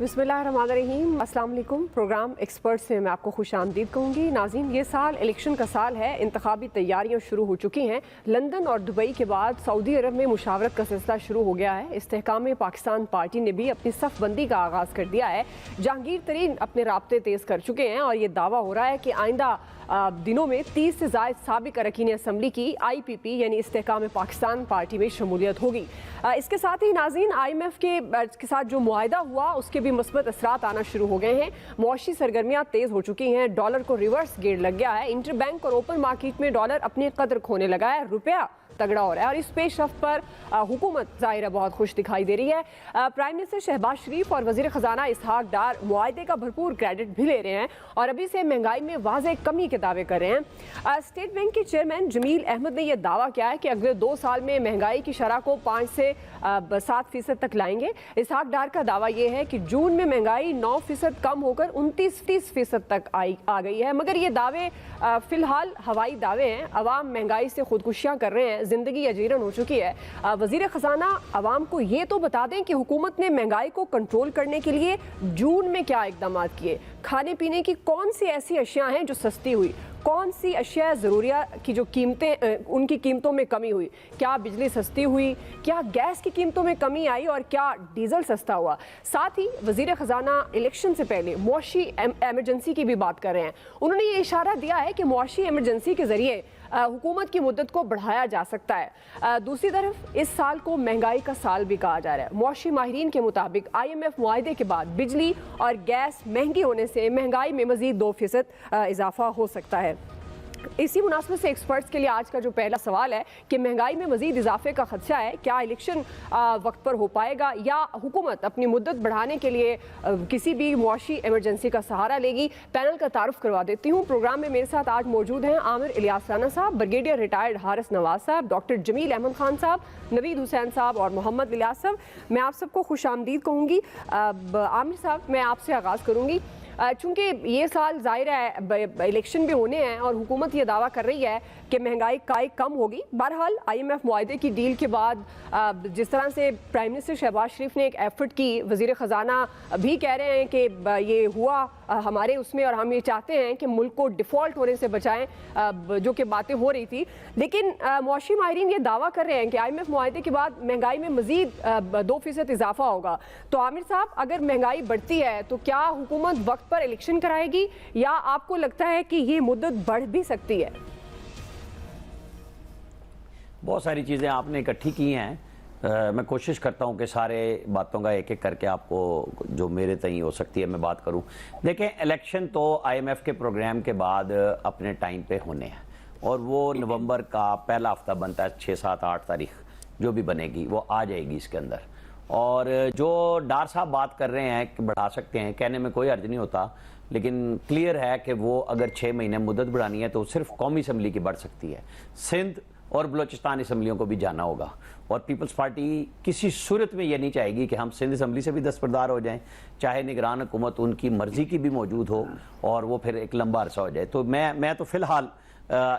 बिस्मिल्लाहिर्रहमानिर्रहीम, अस्सलाम वालेकुम। प्रोग्राम एक्सपर्ट से मैं आपको खुशामदीद कहूँगी। नाज़रीन, ये साल इलेक्शन का साल है, इंतखाबी तैयारियाँ शुरू हो चुकी हैं। लंदन और दुबई के बाद सऊदी अरब में मुशावरत का सिलसिला शुरू हो गया है। इस्तेहकाम पाकिस्तान पार्टी ने भी अपनी सफ़बंदी का आगाज़ कर दिया है। जहांगीर तरीन अपने राब्ते तेज़ कर चुके हैं और ये दावा हो रहा है कि आइंदा दिनों में 30 से ज़ायद साबिक़ अरकान असम्बली की IPP यानी इस्तेहकाम पाकिस्तान पार्टी में शमूलियत होगी। इसके साथ ही नाज़रीन, IMF के साथ जो मुआहदा हुआ उसके भी मुस्बत असरात आना शुरू हो गए हैं। मौशी सरगर्मियाँ तेज़ हो चुकी हैं, डॉलर को रिवर्स गेयर लग गया है। इंटरबैंक और ओपन मार्केट में डॉलर अपनी कदर खोने लगा है, रुपया तगड़ा हो रहा है और इस पेशरफ्त पर हुकूमत ज़ाहिर है बहुत खुश दिखाई दे रही है। प्राइम मिनिस्टर शहबाज शरीफ और वज़ीर ख़जाना इसहाक डार मुआहदे का भरपूर क्रेडिट भी ले रहे हैं और अभी से महंगाई में वाज़ेह कमी के दावे कर रहे हैं। स्टेट बैंक के चेयरमैन जमील अहमद ने यह दावा किया है कि अगले 2 साल में महंगाई की शरह को 5 से 7% तक लाएंगे। इसहाक डार का दावा यह है कि जून में महंगाई 9% कम होकर 29% तक आ गई है, मगर ये दावे फ़िलहाल हवाई दावे हैं। अवाम महंगाई से खुदकुशियाँ कर रहे हैं, जिंदगी अजीरन हो चुकी है। वज़ीर ख़जाना अवाम को ये तो बता दें कि हुकूमत ने महंगाई को कंट्रोल करने के लिए जून में क्या इक़दाम किए, खाने पीने की कौन सी ऐसी अशिया हैं जो सस्ती हुई, कौन सी अशिया ज़रूरिया की जो कीमतें उनकी कीमतों में कमी हुई, क्या बिजली सस्ती हुई, क्या गैस की कीमतों में कमी आई और क्या डीजल सस्ता हुआ। साथ ही वज़ीर ख़जाना इलेक्शन से पहले मुआशी एमरजेंसी की भी बात कर रहे हैं। उन्होंने ये इशारा दिया है कि मुआशी एमरजेंसी के ज़रिए हुकूमत की मुद्दत को बढ़ाया जा सकता है। दूसरी तरफ इस साल को महंगाई का साल भी कहा जा रहा है। मुआशी माहिरीन के मुताबिक IMF मुआहदे के बाद बिजली और गैस महंगी होने से महंगाई में मज़ीद 2% इजाफा हो सकता है। इसी मुनासिबत से एक्सपर्ट्स के लिए आज का जो पहला सवाल है कि महंगाई में मज़ीद इजाफे का खदशा है, क्या इलेक्शन वक्त पर हो पाएगा या हुकूमत अपनी मुद्दत बढ़ाने के लिए किसी भी मुआशी एमरजेंसी का सहारा लेगी। पैनल का तारुफ करवा देती हूँ। प्रोग्राम में मेरे साथ आज मौजूद हैं आमिर इलियास राना साहब, ब्रिगेडियर रिटायर्ड हारिस नवाज साहब, डॉक्टर जमील अहमद खान साहब, नवीद हुसैन साहब और मोहम्मद इलियास साहब। मैं आप सबको खुशामदीद कहूँगी। आमिर साहब, मैं आपसे आगाज़ करूँगी। चूँकि ये साल ज़ाहिर है इलेक्शन भी होने हैं और हुकूमत ये दावा कर रही है कि महंगाई कम होगी। बहरहाल IMF मुआहदे की डील के बाद जिस तरह से प्राइम मिनिस्टर शहबाज शरीफ ने एक एफर्ट की, वज़ीर ख़जाना भी कह रहे हैं कि ये हुआ हमारे उसमें और हम ये चाहते हैं कि मुल्क को डिफ़ॉल्ट होने से बचाएं, जो कि बातें हो रही थी। लेकिन मुआशी माहिरीन ये दावा कर रहे हैं कि IMF मुआहदे के बाद महंगाई में मज़ीद 2% इजाफा होगा। तो आमिर साहब, अगर महंगाई बढ़ती है तो क्या हुकूमत वक्त पर इलेक्शन कराएगी या आपको लगता है कि ये मुद्दत बढ़ भी सकती है? बहुत सारी चीज़ें आपने इकट्ठी की हैं। मैं कोशिश करता हूं कि सारे बातों का एक एक करके आपको जो मेरे तय हो सकती है मैं बात करूं। देखें, इलेक्शन तो IMF के प्रोग्राम के बाद अपने टाइम पे होने हैं और वो नवंबर का पहला हफ्ता बनता है, 6, 7, 8 तारीख जो भी बनेगी वो आ जाएगी इसके अंदर। और जो डार साहब बात कर रहे हैं कि बढ़ा सकते हैं, कहने में कोई अर्ज नहीं होता, लेकिन क्लियर है कि वो अगर 6 महीने मुद्दत बढ़ानी है तो सिर्फ कौमी असम्बली की बढ़ सकती है। सिंध और बलोचिस्तान असम्बलियों को भी जाना होगा और पीपल्स पार्टी किसी सूरत में यह नहीं चाहेगी कि हम सिंध असम्बली से भी दस्तबरदार हो जाएं, चाहे निगरान हुकूमत उनकी मर्जी की भी मौजूद हो और वो फिर एक लंबा अरसा हो जाए। तो मैं तो फिलहाल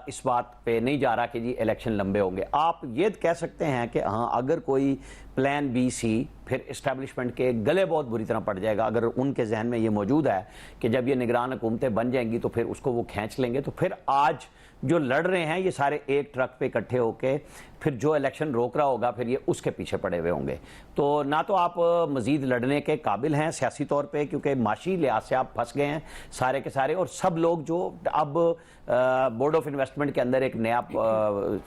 इस बात पे नहीं जा रहा कि जी इलेक्शन लंबे होंगे। आप ये कह सकते हैं कि हाँ, अगर कोई प्लान B, C फिर इस्टेब्लिशमेंट के गले बहुत बुरी तरह पड़ जाएगा, अगर उनके जहन में ये मौजूद है कि जब ये निगरान हुकूमतें बन जाएंगी तो फिर उसको वो खींच लेंगे, तो फिर आज जो लड़ रहे हैं ये सारे एक ट्रक पे इकट्ठे होके फिर जो इलेक्शन रोक रहा होगा फिर ये उसके पीछे पड़े हुए होंगे। तो ना तो आप मजीद लड़ने के काबिल हैं सियासी तौर पे, क्योंकि माशी लिहाज से आप फंस गए हैं सारे के सारे। और सब लोग जो अब बोर्ड ऑफ इन्वेस्टमेंट के अंदर एक नया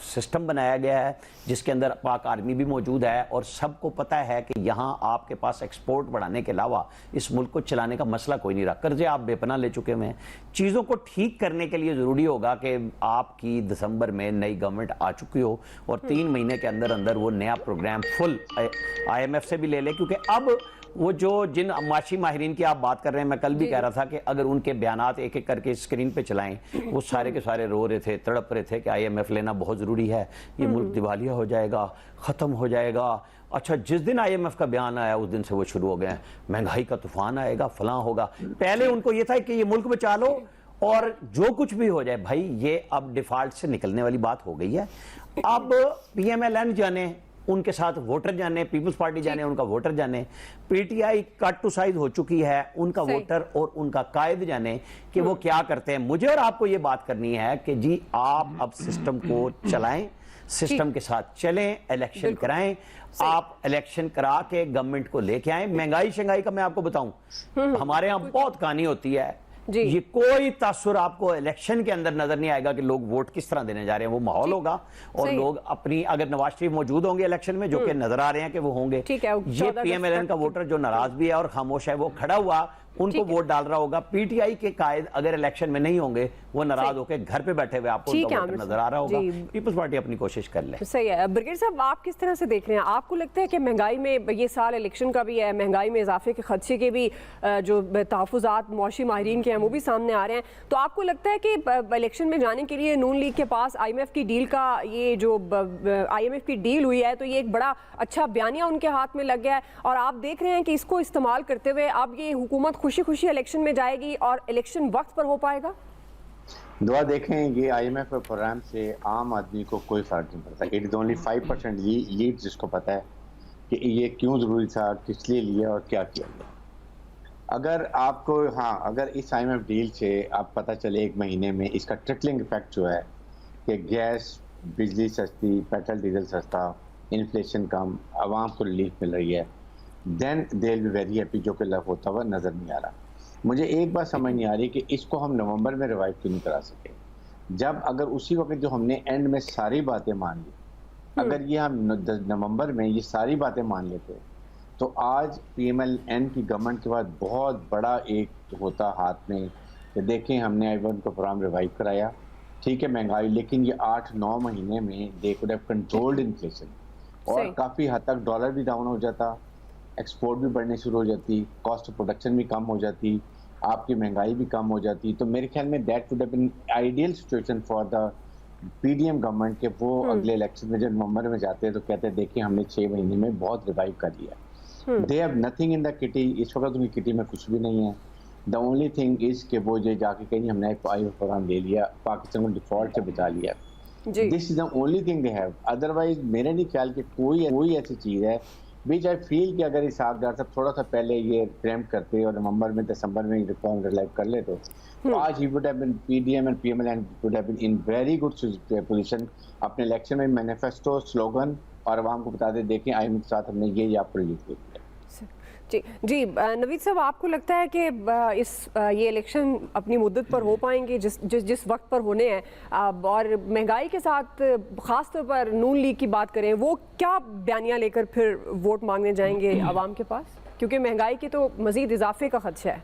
सिस्टम बनाया गया है जिसके अंदर पाक आर्मी भी मौजूद है और सबको पता है कि यहाँ आपके पास एक्सपोर्ट बढ़ाने के अलावा इस मुल्क को चलाने का मसला कोई नहीं रहा। कर्जे आप बेपनाह ले चुके हैं। चीज़ों को ठीक करने के लिए ज़रूरी होगा कि आपकी दिसंबर में नई गवर्नमेंट आ चुकी हो और 3 महीने के अंदर अंदर वो नया प्रोग्राम फुल IMF से भी ले ले, क्योंकि अब वो जो जिन माशी माहिरीन की आप बात कर रहे हैं, मैं कल भी कह रहा था कि अगर उनके बयानात एक एक करके स्क्रीन पे चलाएं, वो सारे के सारे रो रहे थे, तड़प रहे थे कि IMF लेना बहुत ज़रूरी है, ये मुल्क दिवालिया हो जाएगा, ख़त्म हो जाएगा। अच्छा, जिस दिन IMF का बयान आया उस दिन से वो शुरू हो गए, महंगाई का तूफान आएगा, फलां होगा। पहले उनको ये था कि ये मुल्क बचा लो और जो कुछ भी हो जाए। भाई, ये अब डिफॉल्ट से निकलने वाली बात हो गई है। अब PMLN जाने उनके साथ वोटर जाने, पीपल्स पार्टी जाने, उनका वोटर जाने, पीटीआई कट टू साइज हो चुकी है, उनका वोटर और उनका कायद जाने कि वो क्या करते हैं। मुझे और आपको ये बात करनी है कि जी आप अब सिस्टम को चलाएं, सिस्टम के साथ चलें, इलेक्शन कराएं, आप इलेक्शन करा के गवर्नमेंट को लेके आए। महंगाई शंगाई का मैं आपको बताऊं, हमारे यहाँ बहुत कहानी होती है, ये कोई तासुर आपको इलेक्शन के अंदर नजर नहीं आएगा कि लोग वोट किस तरह देने जा रहे हैं। वो माहौल होगा और लोग अपनी, अगर नवाज शरीफ मौजूद होंगे इलेक्शन में, जो कि नजर आ रहे हैं कि वो होंगे, ये पीएमएलएन का वोटर जो नाराज भी है और खामोश है, वो खड़ा हुआ उनको वोट डाल रहा होगा। पीटीआई के कायद अगर इलेक्शन में नहीं होंगे, वो नाराज होकर घर पे बैठे हुए आपको उनका वोटर नजर आ रहा होगा। पीपल्स पार्टी अपनी कोशिश कर ले। सही है। ब्रिगेड साहब, आप किस तरह से देख रहे हैं? आपको लगता है कि महंगाई में, ये साल इलेक्शन का भी है, महंगाई में इजाफे के खदशे के भी जो तहफ़्फ़ुज़ात मौशी माहिरीन के हैं वो भी सामने आ रहे हैं, तो आपको लगता है कि इलेक्शन में जाने के लिए नून लीग के पास IMF की डील का, ये जो IMF की डील हुई है, तो ये एक बड़ा अच्छा बयानिया उनके हाथ में लग गया है और आप देख रहे हैं कि इसको इस्तेमाल करते हुए अब ये हुकूमत खुशी खुशी इलेक्शन में जाएगी और इलेक्शन वक्त पर हो पाएगा? दुआ देखें, ये IMF प्रोग्राम से आम आदमी को कोई फर्क नहीं पड़ता। इट इज ओनली 5% लीड जिसको पता है कि ये क्यों जरूरी था, किस लिए लिया और क्या किया गया। अगर आपको, हाँ, अगर इस IMF डील से आप पता चले एक महीने में इसका ट्रिकलिंग इफेक्ट जो है कि गैस, बिजली सस्ती, पेट्रोल डीजल सस्ता, इन्फ्लेशन कम, आवाम को रिलीफ मिल रही है, then they will be very happy, जो कि लव होता हुआ नजर नहीं आ रहा। मुझे एक बात समझ नहीं आ रही कि इसको हम नवंबर में रिवाइव क्यों नहीं करा सके, जब अगर उसी वक्त जो हमने एंड में सारी बातें मान ली, अगर ये हम नवंबर में ये सारी बातें मान लेते तो आज PMLN की गवर्नमेंट के बाद बहुत बड़ा एक होता हाथ में कि देखें हमने IMF का प्रोग्राम रिवाइव कराया, ठीक है महंगाई, लेकिन ये 8-9 महीने में they could have controlled inflation और काफ़ी हद तक डॉलर भी डाउन हो जाता, एक्सपोर्ट भी बढ़ने शुरू हो जाती, कॉस्ट ऑफ प्रोडक्शन भी कम हो जाती, आपकी महंगाई भी कम हो जाती। तो मेरे ख्याल में that would have been ideal situation for the PDM government के वो अगले इलेक्शन में जब नवंबर में जाते हैं तो कहते हैं देखिए हमने 6 महीने में बहुत रिवाइव कर लिया। They have nothing in the kitty, इस वक्त उनकी किटी में कुछ भी नहीं है। द ओनली थिंग इज कि वो जो जाके कहीं हमने प्रोग्राम ले लिया, पाकिस्तान को डिफॉल्ट से बचा लिया। This is the only thing they have. Otherwise मेरे नहीं ख्याल कि कोई ऐसी चीज है बीच आई फील कि अगर इसहाक डार साहब थोड़ा सा पहले ये प्रेम्प्ट करते और नवंबर में दिसंबर में रिफॉर्म रिलाइव कर ले तो आज ही would have been PDM and PMLN would have been in very good position अपने इलेक्शन में मैनिफेस्टो, स्लोगन और आवाम को बता दे देखें IMF के साथ हमने ये आपको रिलीफ किया। जी नवीद साहब, आपको लगता है कि ये इलेक्शन अपनी मुद्दत पर हो पाएंगे जिस वक्त पर होने हैं, और महंगाई के साथ ख़ास तौर पर नून लीग की बात करें, वो क्या बयानिया लेकर फिर वोट मांगने जाएंगे आवाम के पास, क्योंकि महंगाई के तो मज़ीद इजाफे का खदशा है?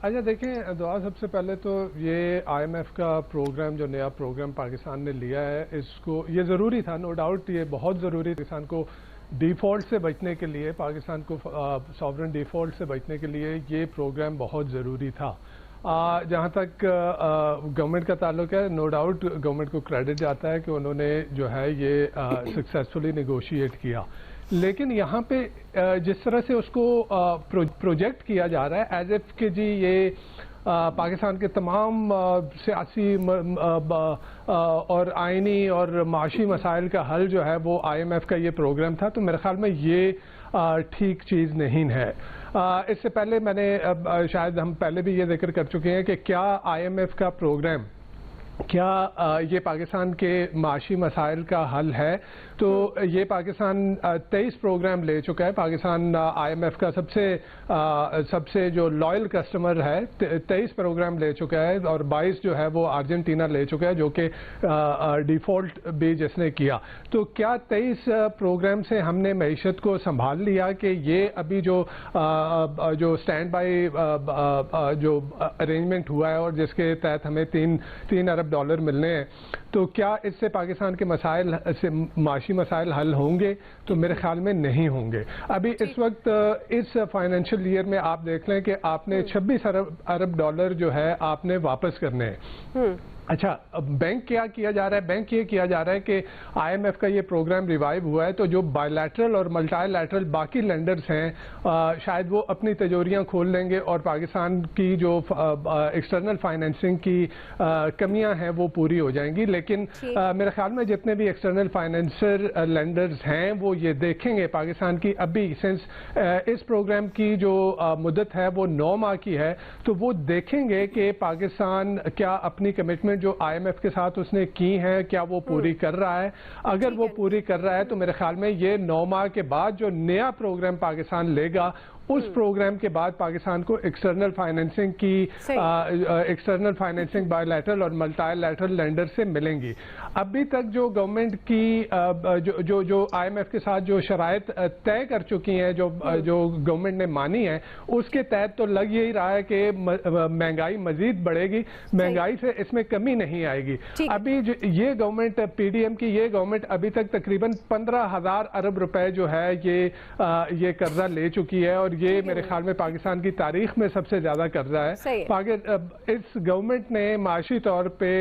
अच्छा देखें दुआ, सबसे पहले तो ये IMF का प्रोग्राम, जो नया प्रोग्राम पाकिस्तान ने लिया है, इसको ये ज़रूरी था, नो डाउट ये बहुत ज़रूरी। पाकिस्तान को डिफ़ॉल्ट से बचने के लिए, पाकिस्तान को सॉवरेन डिफ़ॉल्ट से बचने के लिए ये प्रोग्राम बहुत ज़रूरी था। जहाँ तक गवर्नमेंट का ताल्लुक है, नो डाउट गवर्नमेंट को क्रेडिट जाता है कि उन्होंने जो है ये सक्सेसफुली नेगोशिएट किया। लेकिन यहाँ पे जिस तरह से उसको प्रोजेक्ट किया जा रहा है एज इफ कि जी ये पाकिस्तान के तमाम सियासी और आइनी और माशी मसाइल का हल जो है वो IMF का ये प्रोग्राम था, तो मेरे ख्याल में ये ठीक चीज़ नहीं है। इससे पहले मैंने शायद हम पहले भी ये जिक्र कर चुके हैं कि क्या IMF का प्रोग्राम, क्या ये पाकिस्तान के माशी मसाइल का हल है? तो ये पाकिस्तान 23 प्रोग्राम ले चुका है। पाकिस्तान IMF का सबसे जो लॉयल कस्टमर है, 23 प्रोग्राम ले चुका है और 22 जो है वो अर्जेंटीना ले चुका है, जो कि डिफ़ॉल्ट भी जिसने किया। तो क्या 23 प्रोग्राम से हमने मईशत को संभाल लिया कि ये अभी जो स्टैंड बाई जो अरेंजमेंट हुआ है और जिसके तहत हमें 3 अरब डॉलर मिलने हैं, तो क्या इससे पाकिस्तान के मसाइल से माशी मसाइल हल होंगे? तो मेरे ख्याल में नहीं होंगे। अभी इस वक्त इस फाइनेंशियल ईयर में आप देख लें कि आपने 26 अरब डॉलर जो है आपने वापस करने हैं। अच्छा, बैंक क्या किया जा रहा है? बैंक ये किया जा रहा है कि IMF का ये प्रोग्राम रिवाइव हुआ है, तो जो बायलैटरल और मल्टीलैटरल बाकी लेंडर्स हैं शायद वो अपनी तिजोरियां खोल लेंगे और पाकिस्तान की जो एक्सटर्नल फाइनेंसिंग की कमियां हैं वो पूरी हो जाएंगी। लेकिन मेरे ख्याल में जितने भी एक्सटर्नल फाइनेंसर लेंडर्स हैं वो ये देखेंगे पाकिस्तान की अभी सिंस इस प्रोग्राम की जो मुद्दत है वो 9 माह की है, तो वो देखेंगे कि पाकिस्तान क्या अपनी कमिटमेंट जो IMF के साथ उसने की है क्या वो पूरी कर रहा है। अगर वो पूरी कर रहा है तो मेरे ख्याल में ये 9 माह के बाद जो नया प्रोग्राम पाकिस्तान लेगा उस प्रोग्राम के बाद पाकिस्तान को एक्सटर्नल फाइनेंसिंग बायलैटरल और मल्टीलैटरल लेंडर से मिलेंगी। अभी तक जो गवर्नमेंट की जो IMF के साथ जो शराइत तय कर चुकी हैं जो गवर्नमेंट ने मानी है उसके तहत तो लग यही रहा है कि महंगाई मजीद बढ़ेगी, महंगाई से इसमें कमी नहीं आएगी। अभी ये गवर्नमेंट PDM की ये गवर्नमेंट अभी तक तकरीबन 15,000 अरब रुपए जो है ये कर्जा ले चुकी है और ये मेरे ख्याल में पाकिस्तान की तारीख में सबसे ज्यादा कर्जा है। इस गवर्नमेंट ने माशी तौर पे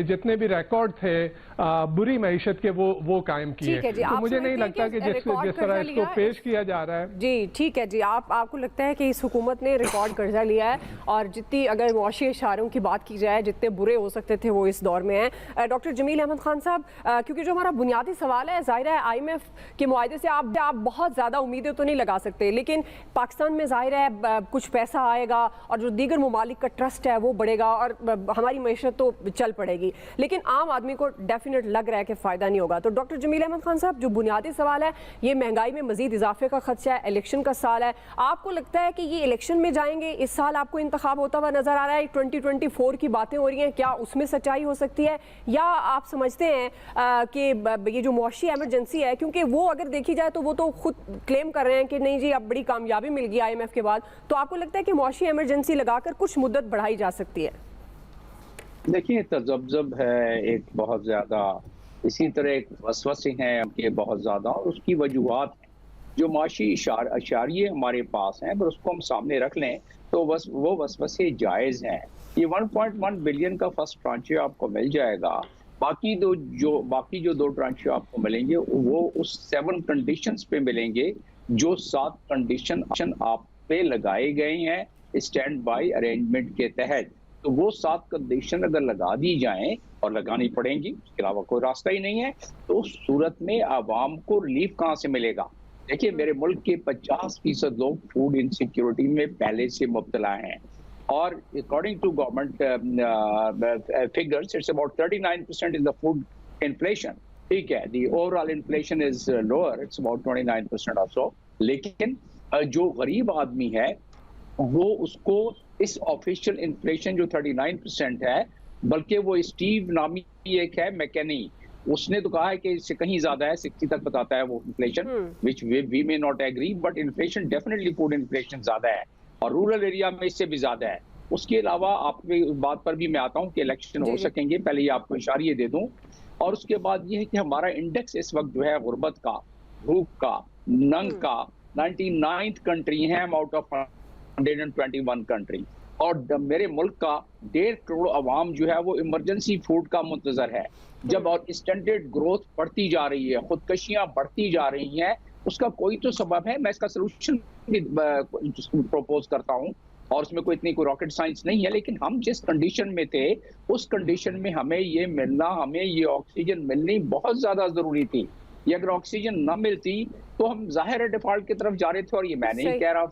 जितने भी रिकॉर्ड थे बुरी मईशत के वो कायम किए। तो मुझे नहीं लगता कि जिस तरह इसको पेश किया जा रहा है। जी ठीक है जी, आपको लगता है कि इस हुकूमत ने रिकॉर्ड कर्जा लिया है और जितनी अगर मुआशी इशारों की बात की जाए जितने बुरे हो सकते थे वो इस दौर में है। डॉक्टर जमील अहमद खान साहब, क्योंकि जो हमारा बुनियादी सवाल है जाहिर है IMF के मुआहदे से आप बहुत ज्यादा उम्मीदें तो नहीं लगा सकते, लेकिन पाकिस्तान में जाहिर है कुछ पैसा आएगा और जो दीगर ममालिक का ट्रस्ट है वो बढ़ेगा और हमारी मैशत तो चल पड़ेगी, लेकिन आम आदमी को डेफिनेट लग रहा है कि फायदा नहीं होगा। तो डॉक्टर जमील अहमद खान साहब, जो बुनियादी सवाल है ये महंगाई में मजीद इजाफे का खदशा है, इलेक्शन का साल है, आपको लगता है कि ये इलेक्शन में जाएंगे, इस साल आपको इंतखाब होता हुआ नजर आ रहा है, 2024 की बातें हो रही हैं, क्या उसमें सच्चाई हो सकती है या आप समझते हैं कि ये जो मुआशी एमरजेंसी है, क्योंकि वो अगर देखी जाए तो वो तो खुद क्लेम कर रहे हैं कि नहीं जी अब बड़ी कामयाबी मिल गई IMF के बाद, तो आपको लगता है कि मुआशी एमरजेंसी लगाकर कुछ मुद्दत बढ़ाई जा सकती है? देखिए, तजब्जब है एक बहुत ज्यादा, इसी तरह एक वसवसे हैं कि बहुत ज्यादा, और उसकी वजूहात जो माशी अशारिये हमारे पास हैं, अगर उसको हम सामने रख लें तो वो वसवसे जायज़ हैं। ये 1.1 बिलियन का फर्स्ट ट्रांचे आपको मिल जाएगा, बाकी जो 2 ट्रांचे आपको मिलेंगे वो उस 7 कंडीशंस पे मिलेंगे जो 7 कंडीशन आप पे लगाए गए हैं स्टैंड बाय अरेंजमेंट के तहत। तो वो 7 कंडीशन अगर लगा दी जाएं, और लगानी पड़ेंगी, उसके अलावा कोई रास्ता ही नहीं है, तो उस सूरत में आवाम को रिलीफ कहाँ से मिलेगा? देखिए, मेरे मुल्क के 50% लोग फूड इनसिक्योरिटी में पहले से मुब्तला हैं, और according to government figures it's about 39% is the food inflation. ठीक है, the overall inflation is lower, it's about 29% or सो। लेकिन जो गरीब आदमी है वो उसको इस ऑफिशियल इन्फ्लेशन जो 39% है, बल्कि वो स्टीव नामी एक है मैकेनी, उसने तो कहा है कि इससे कहीं ज्यादा है, 60 तक बताता है वो inflation, which we may not agree, but inflation definitely food inflation ज्यादा है और रूरल एरिया में इससे भी ज्यादा है। उसके अलावा आपकी बात पर भी मैं आता हूँ कि इलेक्शन हो सकेंगे, पहले ये आपको इशारे दे दूं, और उसके बाद ये है कि हमारा इंडेक्स इस वक्त जो है गुर्बत का, भूख का, नंग का 99th कंट्री है आउट ऑफ 121 कंट्री, और मेरे मुल्क का 1.5 करोड़ अवाम जो है वो इमरजेंसी फूड का मुंतजर है। जब और स्टैंडर्ड ग्रोथ बढ़ती जा रही है, खुदकशियां बढ़ती जा रही हैं, उसका कोई तो सबब है। मैं इसका सोल्यूशन भी प्रपोज करता हूं, और उसमें कोई रॉकेट साइंस नहीं है, लेकिन हम जिस कंडीशन में थे उस कंडीशन में हमें ये ऑक्सीजन मिलनी बहुत ज्यादा जरूरी थी। ये अगर ऑक्सीजन न मिलती तो हम जाहिर है डिफॉल्ट की तरफ जा रहे थे, और ये मैं नहीं कह रहा,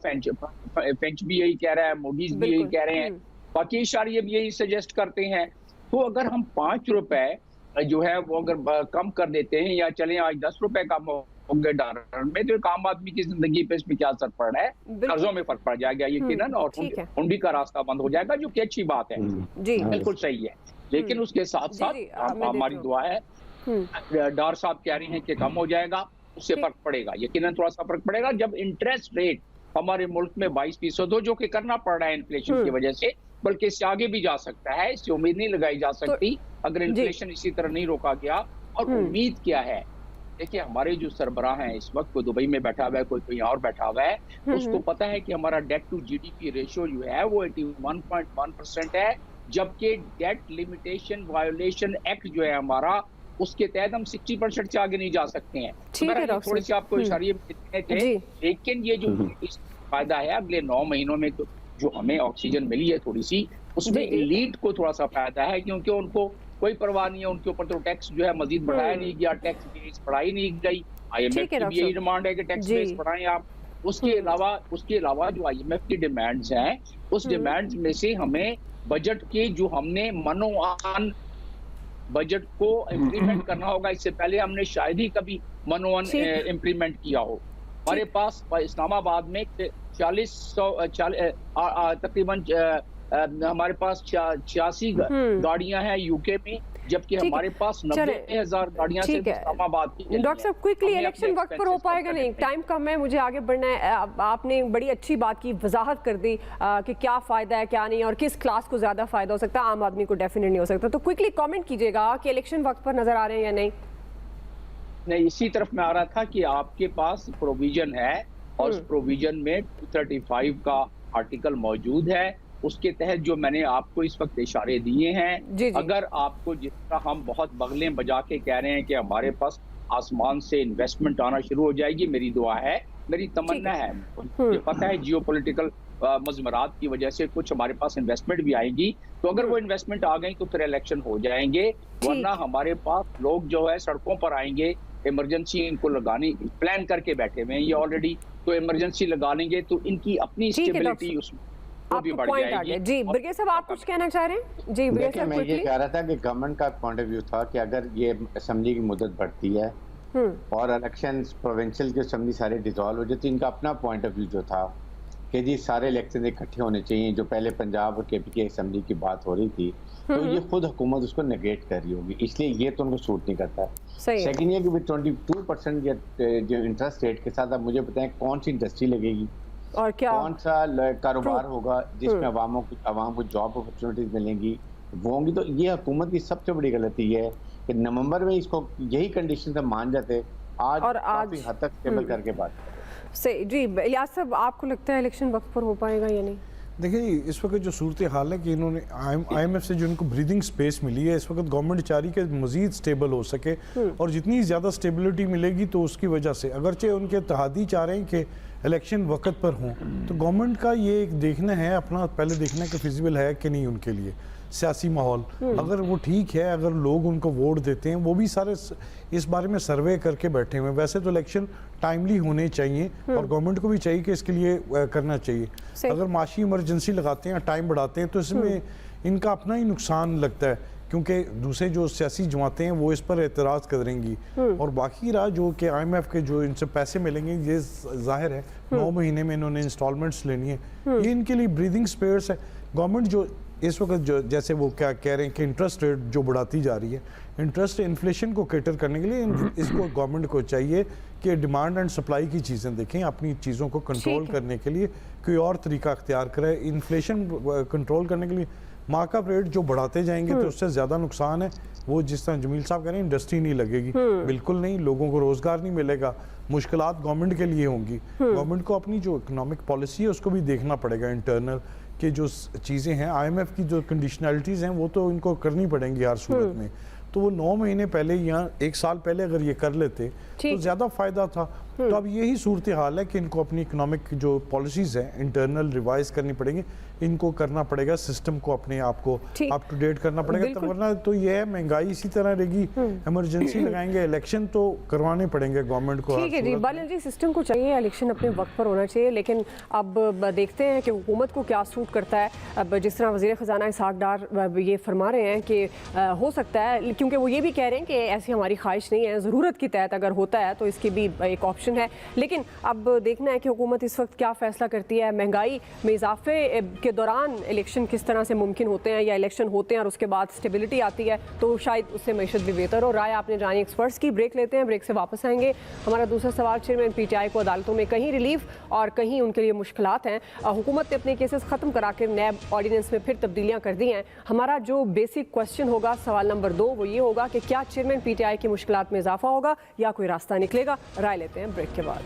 फेंच भी यही कह रहा है, मोडीज भी यही कह रहे हैं, बाकी इशारे भी यही सजेस्ट करते हैं। तो अगर हम 5 रुपए जो है वो अगर कम कर देते हैं, या चलें आज 10 रुपए कम होंगे डॉलर में, तो आम आदमी की जिंदगी पे इसमें क्या असर पड़ रहा है? कर्जों में फर्क पड़ जाएगा यकीनन, और हुंडी का रास्ता बंद हो जाएगा, जो कि अच्छी बात है, जी बिल्कुल सही है। लेकिन उसके साथ साथ हमारी दुआ है, डार साहब कह रही हैं कि कम हो जाएगा, उससे फर्क पड़ेगा, यकीनन थोड़ा सा फर्क पड़ेगा। जब इंटरेस्ट रेट हमारे मुल्क में 22% हो, जो कि करना पड़ रहा है इन्फ्लेशन की वजह से, बल्कि इससे आगे भी जा सकता है, इससे उम्मीद नहीं लगाई जा सकती अगर इन्फ्लेशन इसी तरह नहीं रोका गया। और उम्मीद क्या है? देखिए, हमारे जो सरबराह हैं इस वक्त, कोई दुबई में बैठा हुआ है, कोई कहीं और बैठा हुआ है, उसको पता है कि हमारा डेट टू GDP रेशियो जो है वो 81.1% है, जबकि डेट लिमिटेशन वायोलेशन एक्ट जो है हमारा, उसके तहत हम 60% से आगे नहीं जा सकते हैं। थोड़ी सी आपको इशारे देने थे, लेकिन ये जो फायदा है अगले 9 महीनों में, तो जो हमें ऑक्सीजन मिली है थोड़ी सी, उसमें एलीट को थोड़ा सा फायदा है, क्योंकि उनको कोई परवाह नहीं है, उनके ऊपर तो टैक्स जो है मजीद बढ़ाया नहीं गया, टैक्स बेस बढ़ाई नहीं गई। IMF की भी यही डिमांड है कि टैक्स बेस बढ़ाएं आप। उसके अलावा जो IMF की डिमांड्स हैं, उस डिमांड्स में से हमें बजट के जो हमने मनोआन बजट को इम्प्लीमेंट करना होगा। इससे पहले हमने शायद ही कभी मनोआन इम्प्लीमेंट किया हो। हमारे पास इस्लामाबाद में 40 तकरीबन हमारे पास 86 गाड़ियां हैं यूके में, जबकि हमारे पास 90,000 गाड़ियां सिर्फ इस्लामाबाद की। डॉक्टर साहब, क्विकली इलेक्शन वक्त पर हो पाएगा नहीं, टाइम कम है, मुझे आगे बढ़ना है। आपने बड़ी अच्छी बात की, वजाहत कर दी कि क्या फ़ायदा है क्या नहीं, और किस क्लास को ज़्यादा फ़ायदा हो सकता है, आम आदमी को डेफिनेट नहीं हो सकता। तो क्विकली कमेंट कीजिएगा कि इलेक्शन वक्त पर नज़र आ रहे हैं या नहीं। नहीं, इसी तरफ मैं आ रहा था कि आपके पास प्रोविजन है और उस प्रोविजन में 235 का आर्टिकल मौजूद है। उसके तहत जो मैंने आपको इस वक्त इशारे दिए हैं, अगर आपको जिस तरह हम बहुत बगलें बजा के कह रहे हैं कि हमारे पास आसमान से इन्वेस्टमेंट आना शुरू हो जाएगी, मेरी दुआ है, मेरी तमन्ना है। मुझे पता है जियोपॉलिटिकल मजमरात की वजह से कुछ हमारे पास इन्वेस्टमेंट भी आएगी, तो अगर वो इन्वेस्टमेंट आ गई तो फिर इलेक्शन हो जाएंगे, वरना हमारे पास लोग जो है सड़कों पर आएंगे। इमरजेंसी इनको लगाने प्लान करके बैठे हुए हैं ये ऑलरेडी, तो इमरजेंसी लगा लेंगे तो इनकी अपनी स्टेबिलिटी उसमें भी बढ़ जाएगी। जी ब्रिगेड साहब, आप कुछ कहना चाह रहे हैं? जी ब्रिगेड साहब, मैं ये कह रहा था कि गवर्नमेंट का पॉइंट ऑफ व्यू था कि अगर ये असेंबली की मुद्दत बढ़ती है और इलेक्शन प्रोविंशियल की असेंबली सारे डिसॉल्व हो जाती, इनका अपना पॉइंट ऑफ व्यू जो था कि जी सारे इलेक्शन इकट्ठे होने चाहिए, जो पहले पंजाब और KP की असेंबली की बात हो रही थी, तो ये खुद हुकूमत उसको नेगेट कर रही होगी, इसलिए ये तो उनको सूट नहीं करता। सेकंड ये कि 22% जो इंटरेस्ट रेट के साथ, अब मुझे बताएं कौन सी इंडस्ट्री लगेगी और क्या कौन सा कारोबार होगा जिसमें आवाम को जॉब अपॉर्चुनिटीज मिलेंगी, वो होंगी। तो ये हुकूमत की सबसे बड़ी गलती है कि नवंबर में इसको यही कंडीशन से मान जाते, आज काफी हद तक स्टेबल करके बात सही। जी इलियास साहब, आपको लगता है इलेक्शन वक्त पर हो पाएगा या नहीं? देखिए, इस वक्त जो सूरत हाल है कि इन्होंने IMF से जो इनको ब्रीदिंग स्पेस मिली है, इस वक्त गवर्नमेंट चाह रही है कि मज़ीद स्टेबल हो सके, और जितनी ज़्यादा स्टेबिलिटी मिलेगी तो उसकी वजह से, अगरचे उनके इत्तेहादी चाह रहे हैं कि इलेक्शन वक्त पर हों, तो गवर्नमेंट का ये एक देखना है, अपना पहले देखना है कि फिजिबल है कि नहीं उनके लिए सियासी माहौल। अगर वो ठीक है, अगर लोग उनको वोट देते हैं, वो भी सारे इस बारे में सर्वे करके बैठे हुए हैं। वैसे तो इलेक्शन टाइमली होने चाहिए और गवर्नमेंट को भी चाहिए कि इसके लिए करना चाहिए। अगर माशी इमरजेंसी लगाते हैं, टाइम बढ़ाते हैं, तो इसमें इनका अपना ही नुकसान लगता है, क्योंकि दूसरे जो सियासी जमातें हैं वो इस पर एतराज़ करेंगी, और बाकी रहा जो कि IMF के जो इनसे पैसे मिलेंगे, ये जाहिर है 9 महीने में इन्होंने इंस्टॉलमेंट्स लेनी है, ये इनके लिए ब्रीदिंग स्पेस है। गवर्नमेंट जो इस वक्त जो जैसे वो क्या कह रहे हैं कि इंटरेस्ट रेट जो बढ़ाती जा रही है, इंटरेस्ट इन्फ्लेशन को कैटर करने के लिए इसको गवर्नमेंट को चाहिए कि डिमांड एंड सप्लाई की चीज़ें देखें, अपनी चीज़ों को कंट्रोल करने के लिए कोई और तरीका अख्तियार करे। इन्फ्लेशन कंट्रोल करने के लिए मार्कअप रेट जो बढ़ाते जाएंगे तो उससे ज़्यादा नुकसान है। वो जिस तरह जमील साहब कह रहे हैं, इंडस्ट्री नहीं लगेगी, बिल्कुल नहीं, लोगों को रोज़गार नहीं मिलेगा, मुश्किलात गवर्नमेंट के लिए होंगी। गवर्नमेंट को अपनी जो इकोनॉमिक पॉलिसी है उसको भी देखना पड़ेगा, इंटरनल कि जो चीज़ें हैं, IMF की जो कंडीशनलिटीज़ हैं वो तो इनको करनी पड़ेंगी हर सूरत में। तो वो 9 महीने पहले या 1 साल पहले अगर ये कर लेते तो ज़्यादा फ़ायदा था। तो अब यही सूरत हाल है कि इनको अपनी इकोनॉमिक जो पॉलिसीज़ हैं इंटरनल रिवाइज करनी पड़ेंगी, इनको करना पड़ेगा, सिस्टम को अपने आप को अप टू डेट करना पड़ेगा, तो वरना तो ये है महंगाई इसी तरह रहेगी, इमरजेंसी लगाएंगे, इलेक्शन तो करवाने पड़ेंगे गवर्नमेंट को। ठीक है जी बालन जी, सिस्टम को चाहिए, इलेक्शन अपने वक्त पर होना चाहिए, लेकिन अब देखते हैं कि हुकूमत को क्या सूट करता है। अब जिस तरह वज़ीर ख़जाना इसहाक़ डार ये फरमा रहे हैं कि हो सकता है, क्योंकि वो ये भी कह रहे हैं कि ऐसी हमारी ख्वाहिश नहीं है, ज़रूरत की तहत अगर होता है तो इसकी भी एक ऑप्शन है, लेकिन अब देखना है कि हुकूमत इस वक्त क्या फ़ैसला करती है। महंगाई में इजाफे के दौरान इलेक्शन किस तरह से मुमकिन होते हैं, या इलेक्शन होते हैं और उसके बाद स्टेबिलिटी आती है तो शायद उससे मैशत भी बेहतर हो। राय आपने जानी एक्सपर्ट्स की। ब्रेक लेते हैं, ब्रेक से वापस आएंगे। हमारा दूसरा सवाल, चेयरमैन PTI को अदालतों में कहीं रिलीफ और कहीं उनके लिए मुश्किलात हैं। हुकूमत ने अपने केसेस ख़त्म करा के नैब ऑर्डिनेंस में फिर तब्दीलियाँ कर दी हैं। हमारा जो बेसिक क्वेश्चन होगा, सवाल नंबर 2, वो ये होगा कि क्या चेयरमैन PTI की मुश्किलात में इजाफा होगा या कोई रास्ता निकलेगा। राय लेते हैं ब्रेक के बाद।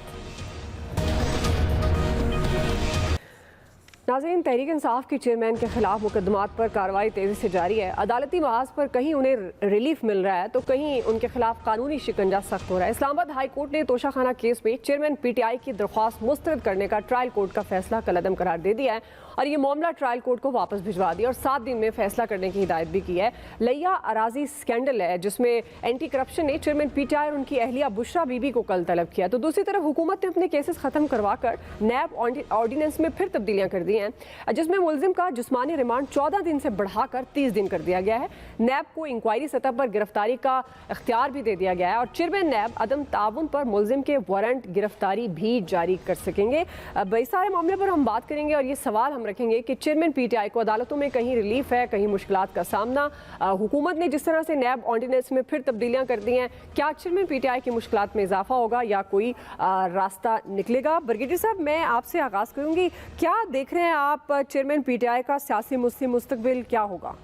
नाज़रीन, तहरीक इंसाफ के चेयरमैन के खिलाफ मुकदमात पर कार्रवाई तेज़ी से जारी है। अदालती महाज पर कहीं उन्हें रिलीफ मिल रहा है तो कहीं उनके खिलाफ कानूनी शिकंजा सख्त हो रहा है। इस्लामाबाद हाई कोर्ट ने तोशाखाना केस में चेयरमैन PTI की दरख्वास्त मुस्तरद करने का ट्रायल कोर्ट का फैसला कलअदम करार दे दिया है और ये मामला ट्रायल कोर्ट को वापस भिजवा दिया और 7 दिन में फैसला करने की हिदायत भी की है। लिया अराजी स्कैंडल है जिसमें एंटी करप्शन ने चेयरमैन पीटीआई और उनकी अहलिया बुशरा बीबी को कल तलब किया। तो दूसरी तरफ हुकूमत ने अपने केसेस खत्म करवाकर नैब ऑर्डिनेंस में फिर तब्दीलियां कर दी हैं, जिसमें मुलजिम का जिस्मानी रिमांड 14 दिन से बढ़ाकर 30 दिन कर दिया गया है। नैब को इंक्वायरी सतह पर गिरफ्तारी का इख्तियार भी दे दिया गया है और चेयरमैन नैब अदम ताउन पर मुलजिम के वारंट गिरफ्तारी भी जारी कर सकेंगे। अब इस सारे मामले पर हम बात करेंगे और ये सवाल हम रखेंगे कि चेयरमैन पीटीआई को अदालतों में कहीं रिलीफ है, कहीं मुश्किलात का सामना। हुकूमत ने जिस तरह से नैब ऑर्डिनेंस में फिर तब्दीलियां कर दी हैं, क्या चेयरमैन पीटीआई की मुश्किलात में इजाफा होगा या कोई रास्ता निकलेगा? ब्रिगेडियर साहब, मैं आपसे आगाज़ करूंगी, क्या देख रहे हैं आप चेयरमैन पीटीआई का सियासी मुस्तकबिल क्या होगा?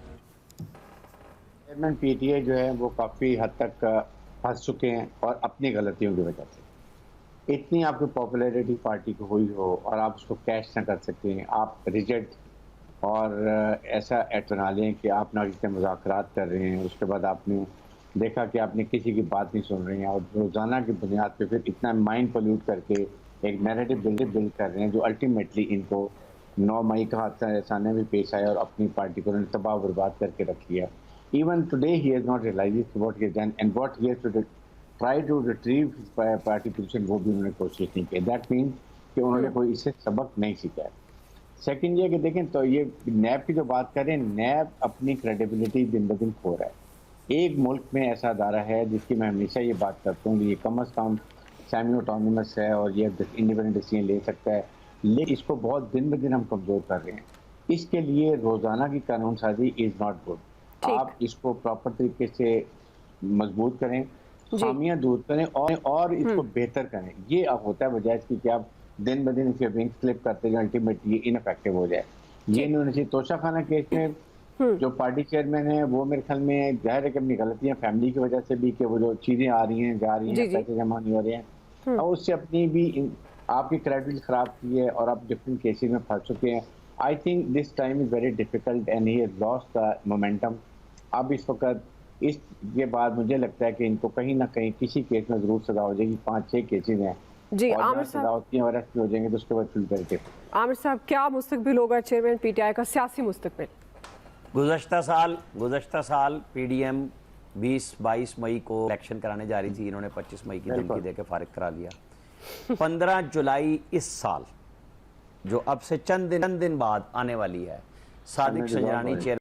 चेयरमैन पीटीआई जो है वो काफ़ी हद तक फंस चुके हैं और अपनी गलतियों की वजह से। इतनी आपकी पॉपुलैरिटी पार्टी को हुई हो और आप उसको कैश ना कर सकते हैं, आप रिजेक्ट और ऐसा एक्ट बना लें कि आप ना किसी मुज़ाकरात कर रहे हैं, उसके बाद आपने देखा कि आपने किसी की बात नहीं सुन रही हैं और रोज़ाना की बुनियाद पे फिर इतना माइंड पोल्यूट करके एक नैरेटिव बिल्ड कर रहे हैं जो अल्टीमेटली इनको 9 मई का हादसा ऐसा भी पेश आया और अपनी पार्टी को उन्होंने तबाह बर्बाद करके रख लिया। Even today he has not realized what he has done and what he has to try to retrieve his party position, वो भी उन्होंने कोशिश नहीं की। That means कि उन्होंने कोई इससे सबक नहीं सीखा है। सेकंड ये कि देखें तो ये नैब की जो बात करें, नैब अपनी क्रेडिबिलिटी दिन ब दिन खो रहा है। एक मुल्क में ऐसा अदारा है जिसकी मैं हमेशा ये बात करता हूँ कि ये कम अज़ कम सेमी ऑटोनमस है और ये इंडिपेंडेंट डिसीजन ले सकता है, लेकिन इसको बहुत दिन ब दिन हम कमज़ोर कर रहे हैं। इसके लिए रोज़ाना की कानून साजी इज़ नॉट गुड। आप इसको प्रॉपर तरीके से मजबूत करें, खामियां दूर करें और इसको बेहतर करें। ये अब होता है बजाय इसकी कि आप दिन ब दिन इसे विंग स्लिप करते जाए, अल्टीमेटली इनफेक्टिव हो जाए। ये नहीं होना चाहिए। तोशा खाना केस में जो पार्टी चेयरमैन है वो मेरे ख्याल में जाहिर है कि अपनी गलतियां फैमिली की वजह से भी कि वो जो चीजें आ रही हैं जा रही हैं, पैसे जमा नहीं हो रहे हैं और उससे अपनी भी आपकी क्रेडिबिलिटी खराब की है और आप डिफरेंट केसेस में फंस चुके हैं। I think this time is very difficult and he has lost the momentum. अब इस वक्त इसके बाद मुझे लगता है कि इनको कहीं ना कहीं किसी केस में जरूर सजा हो जाएगी। 5-6 केसेस हैं जी। आमिर साहब होती हैं और अरेस्ट हो जाएंगे तो उसके बाद फिर करके आमिर साहब, क्या मुस्तकबिल होगा चेयरमैन पीटीआई का सियासी मुस्तकबिल? गुज़श्ता साल पीडीएम 20-22 मई को इलेक्शन कराने जा रही थी, इन्होंने 25 मई की धमकी देकर फारिग करा लिया। 15 जुलाई इस साल जो अब से चंद दिन बाद आने वाली है, सादिक संजरानी चेयर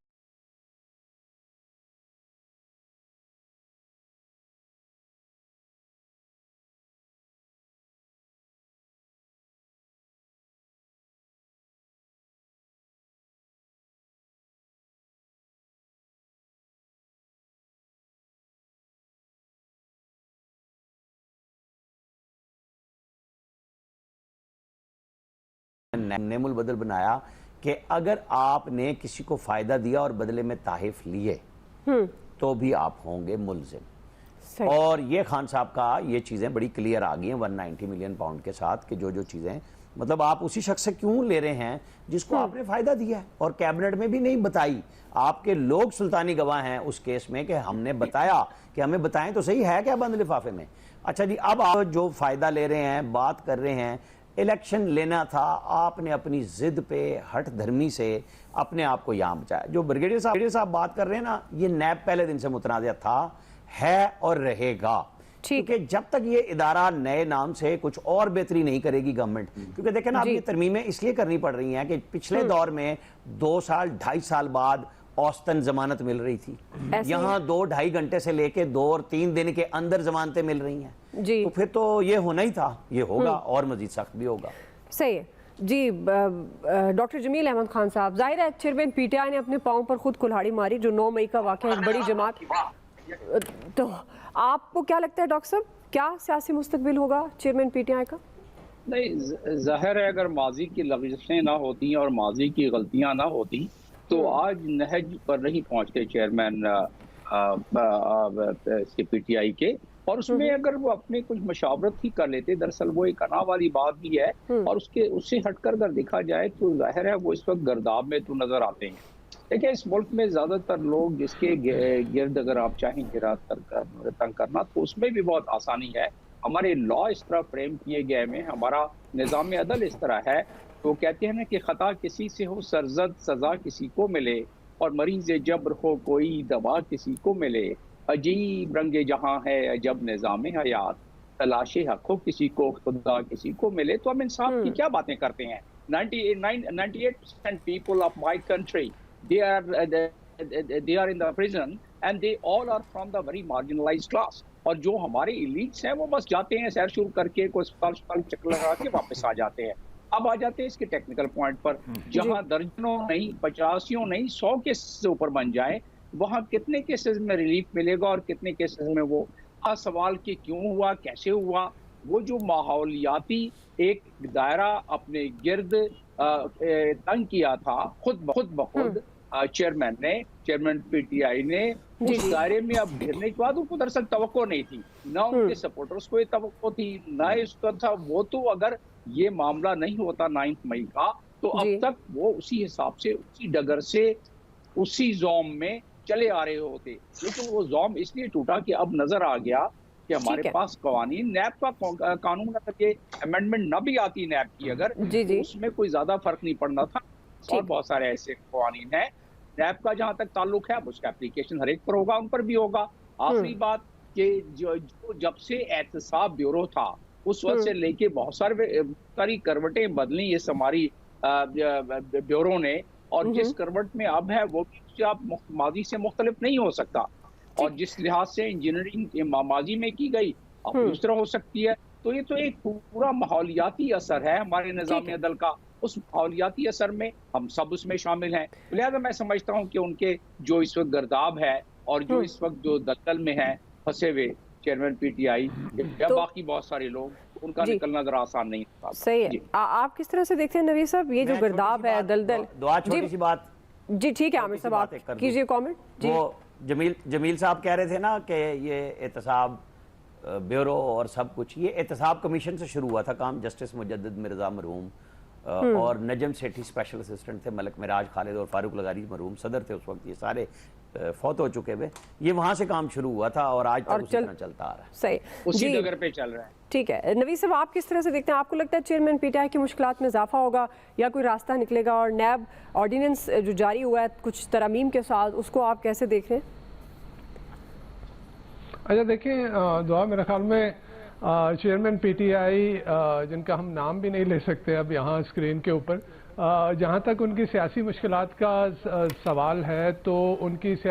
नेमुल बदल बनाया कि अगर आपने किसी को फायदा दिया और बदले में ताहिफ लिए तो भी आप होंगे मुलजिम। और ये खान साहब का ये चीजें बड़ी क्लियर आ गई हैं 190 मिलियन पाउंड के साथ कि जो चीजें मतलब आप उसी शख्स से क्यों ले रहे हैं जिसको आपने फायदा दिया है और कैबिनेट में भी नहीं बताई। आपके लोग सुल्तानी गवाह हैं उस केस में कि हमने बताया कि हमें बताएं तो सही है क्या बंद लिफाफे में। अच्छा जी, अब आप जो फायदा ले रहे हैं, बात कर रहे हैं, इलेक्शन लेना था, आपने अपनी जिद पे हट धर्मी से अपने आप को यहाँ बचाया। जो ब्रिगेडियर साहब बात कर रहे हैं ना, ये नैब पहले दिन से मुतनाज़ था, है और रहेगा। क्योंकि जब तक ये इदारा नए नाम से कुछ और बेहतरी नहीं करेगी गवर्नमेंट, क्योंकि देखें ना, अब ये तरमीमें इसलिए करनी पड़ रही हैं कि पिछले दौर में 2 साल 2.5 साल बाद औसतन जमानत मिल रही थी, यहाँ 2-2.5 घंटे से लेके 2 और 3 दिन के अंदर जमानतें मिल रही हैं जी। तो फिर तो ये होना ही था, ये होगा और मजीद सख्त भी होगा। सही है जी। डॉक्टर जमील अहमद खान साहब, जाहिर है चेयरमैन पीटीआई ने अपने पाँव पर खुद कुल्हाड़ी मारी, जो 9 मई का वाक़या है, एक बड़ी जमात। तो आपको क्या लगता है डॉक्टर साहब, क्या सियासी मुस्तकबिल होगा चेयरमैन पीटीआई का? नहीं, जाहिर है अगर माजी की लग़ज़िशें ना होती और माजी की गलतियां ना होती तो आज नहज पर नहीं पहुंचते चेयरमैन इसके पीटीआई के, और उसमें अगर वो अपने कुछ मशावरत ही कर लेते, दरअसल वो एक अना वाली बात भी है और उससे हटकर अगर देखा जाए तो जाहिर है वो इस वक्त गर्दाब में तो नजर आते हैं। देखिए, इस मुल्क में ज्यादातर लोग जिसके गिर्द अगर आप चाहें तंग करना तो उसमें भी बहुत आसानी है। हमारे लॉ इस तरह फ्रेम किए गए में, हमारा निज़ाम अदल इस तरह है तो कहते हैं ना कि खता किसी से हो सरजद सजा किसी को मिले, और मरीज जब्र हो कोई दवा किसी को मिले। अजीब रंगे जहां है अजब निज़ाम हयात, तलाशे हक हो किसी को खुदा किसी को मिले। तो हम इंसाफ की क्या बातें करते हैं। 98% people of my country, they are in the prison and they all are from the very marginalized class। और जो हमारे इलीट्स हैं वो बस जाते हैं सैर शुरू करके कोई अस्पताल चक्कर लगा के वापस आ जाते हैं। अब आ जाते हैं इसके टेक्निकल पॉइंट पर, जहां दर्जनों नहीं 85 नहीं 100 केसेस से ऊपर बन जाए, वहां कितने केसेस में रिलीफ मिलेगा और कितने केसेस में वो सवाल कि क्यों हुआ कैसे हुआ। वो जो माहौलियाती एक दायरा अपने गिर्द तंग किया था खुद ब खुद चेयरमैन पीटीआई ने, उस दायरे में अब घिरने के बाद उनको दरअसल तवक्को नहीं थी, ना उनके सपोर्टर्स को ये तवक्को थी, ना इसका था। वो तो अगर ये मामला नहीं होता 9 मई का, तो अब तक वो उसी हिसाब से उसी डगर से उसी जोम में चले आ रहे होते। लेकिन वो जोम इसलिए टूटा कि अब नजर आ गया कि हमारे पास कवानीन, नैब का कानून अगर ये अमेंडमेंट न भी आती नैब की अगर, तो उसमें कोई ज्यादा फर्क नहीं पड़ना था। और बहुत सारे ऐसे कवानीन हैं नैब का जहां तक ताल्लुक है, उसका एप्लीकेशन हर एक पर होगा, उन पर भी होगा। आखिरी बात कि जो जब से एहतसाब ब्यूरो था उस वक्त से लेके बहुत सारी करवटें बदली इस हमारी ब्यूरो ने, और जिस करवट में अब है वो भी आप माजी से मुख्तलिफ नहीं हो सकता। और जिस लिहाज से इंजीनियरिंग माजी में की गई अब उस तरह हो सकती है। तो ये तो एक पूरा माहौलियाती असर है हमारे निज़ाम अदल का। उस माहौलियाती असर में हम सब उसमें शामिल हैं। लिहाजा मैं समझता हूँ कि उनके जो इस वक्त गर्दाब है और जो इस वक्त जो दलदल में है फंसे हुए चेयरमैन पीटीआई या बाकी बहुत सारे लोग, उनका निकलना जरा आसान नहीं था। सही है। आप किस तरह से देखते हैं नवीद साहब ये जो गर्दाब है दलदल? छोटी सी बात जी ठीक है आमिर साहब आप कीजिए कमेंट जी। वो जमील साहब कह रहे थे ना कि ये एहतसाब ब्यूरो और सब कुछ, ये एहतसाब कमीशन से शुरू हुआ था काम। जस्टिस मुजद्दिद मिर्जा मरहूम और नजम सेठी स्पेशल असिस्टेंट थे, मलक मिराज खालिद और फारूक लगारी मरहूम सदर थे उस वक्त। ये सारे फौत हो चुके हुए, ये वहां से काम शुरू हुआ था और आज तक उसी तरह चलता आ रहा है। सही, उसी जगह पे चल रहा है। ठीक है नवीद साहब आप किस तरह से देखते हैं? आपको लगता है चेयरमैन पीटीआई की मुश्किलात में इजाफा होगा या कोई रास्ता निकलेगा? और नैब ऑर्डिनेंस जो जारी हुआ है कुछ तरमीम के साथ, उसको आप कैसे देख रहे हैं? अच्छा देखिए दुआ मेरे ख्याल में चेयरमैन पीटीआई जिनका हम नाम भी नहीं ले सकते अब यहाँ स्क्रीन के ऊपर, जहाँ तक उनकी सियासी मुश्किलात का सवाल है, तो उनकी इस